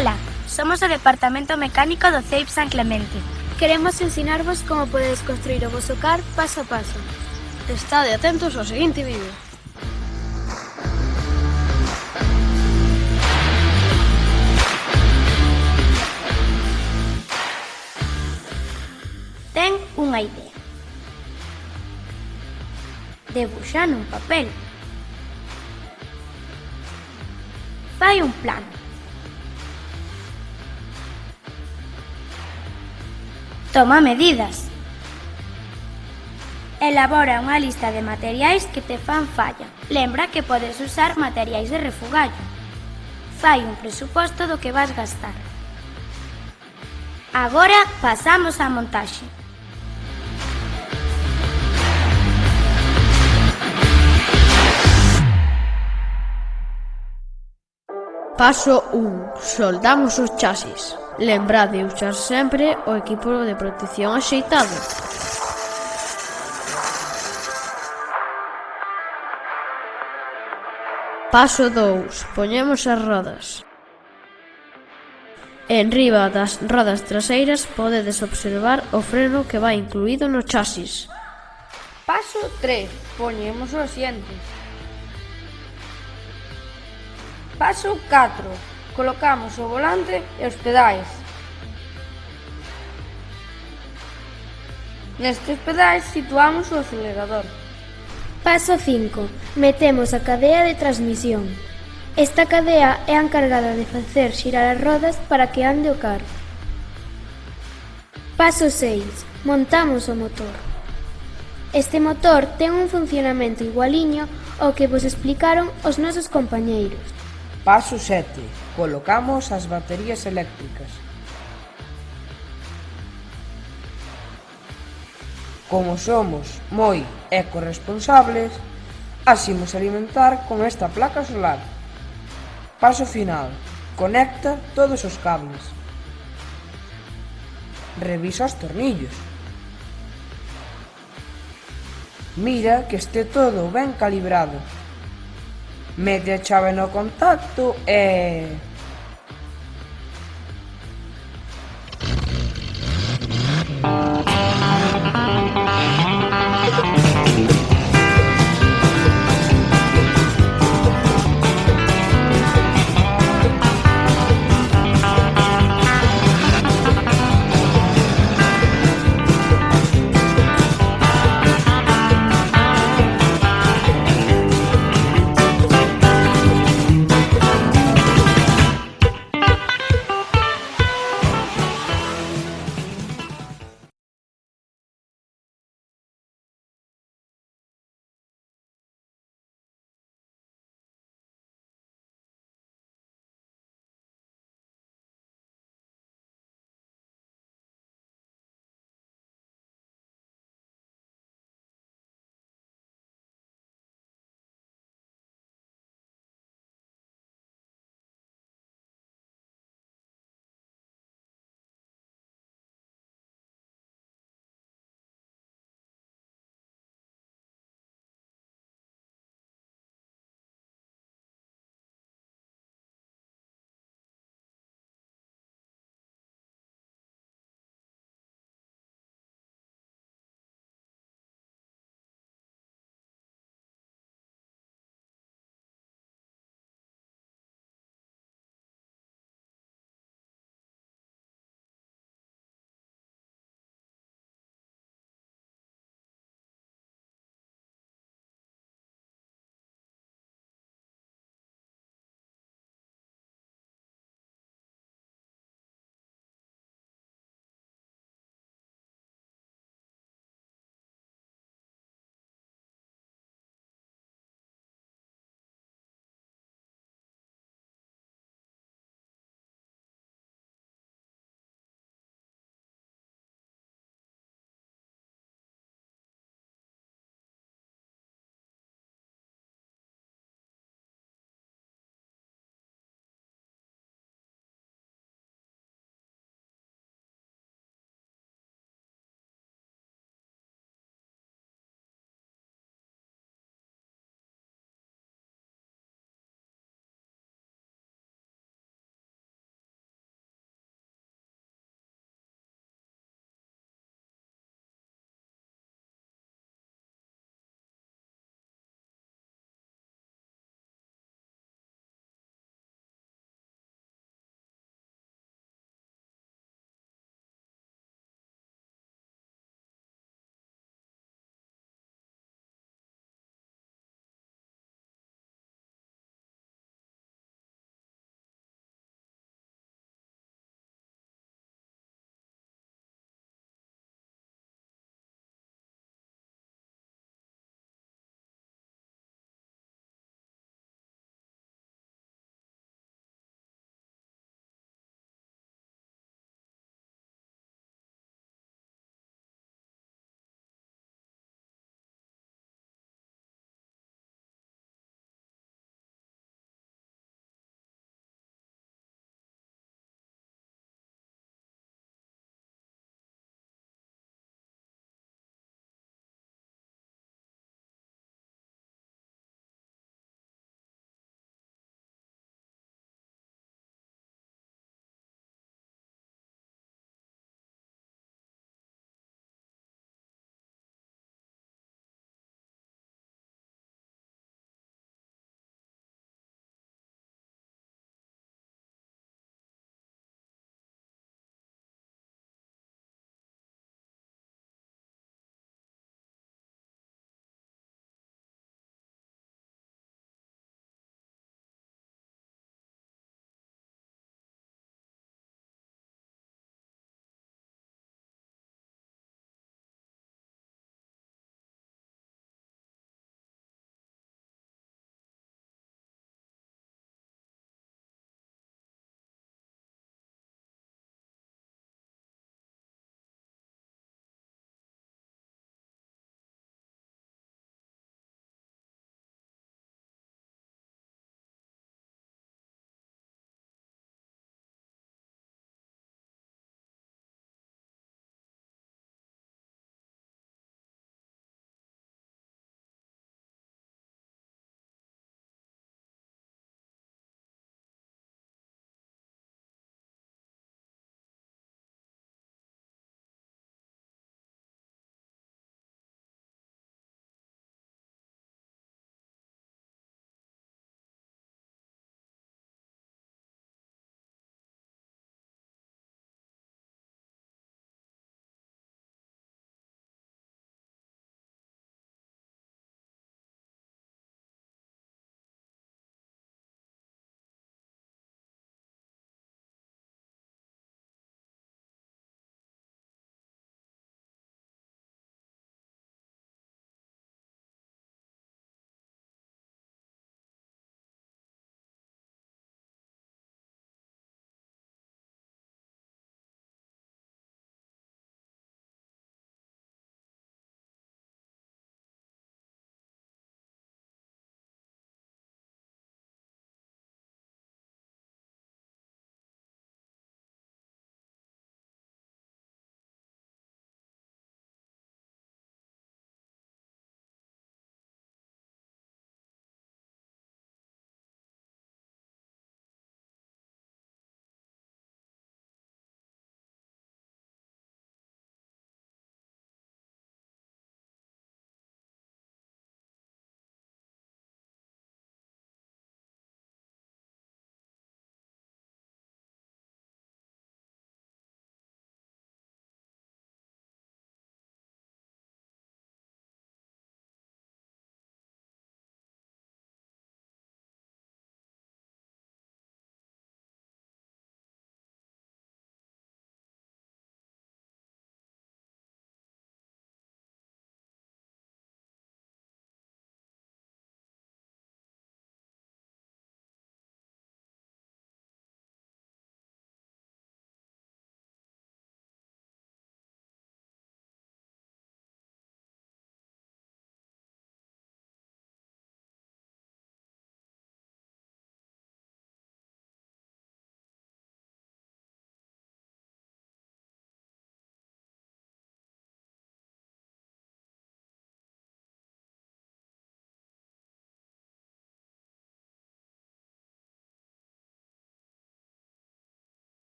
Ola, somos o Departamento Mecánico do CEIP San Clemente. Queremos ensinarvos como podedes construir o voso car paso a paso. Estade atentos ao seguinte vídeo. Ten unha idea. Debuxa nun papel. Fai un plano. Toma medidas. Elabora unha lista de materiais que te fan falla. Lembra que podes usar materiais de refugallo. Fai un presuposto do que vas gastar. Agora pasamos á montaxe. Paso 1. Soldamos os chasis. Lembrade de usar sempre o equipo de protección axeitado. Paso 2. Poñemos as rodas. Enriba das rodas traseiras podedes observar o freno que vai incluído no chasis. Paso 3. Poñemos os asientos. Paso 4. Colocamos o volante e os pedais. Nestes pedais situamos o acelerador. Paso 5. Metemos a cadea de transmisión. Esta cadea é a encargada de facer xirar as rodas para que ande o carro. Paso 6. Montamos o motor. Este motor ten un funcionamento igualiño ao que vos explicaron os nosos compañeiros. Paso 7. Colocamos as baterías eléctricas. Como somos moi ecorresponsables, así imos alimentar con esta placa solar. Paso final. Conecta todos os cables. Revisa os tornillos. Mira que este todo ben calibrado. Mete a chave no contacto e...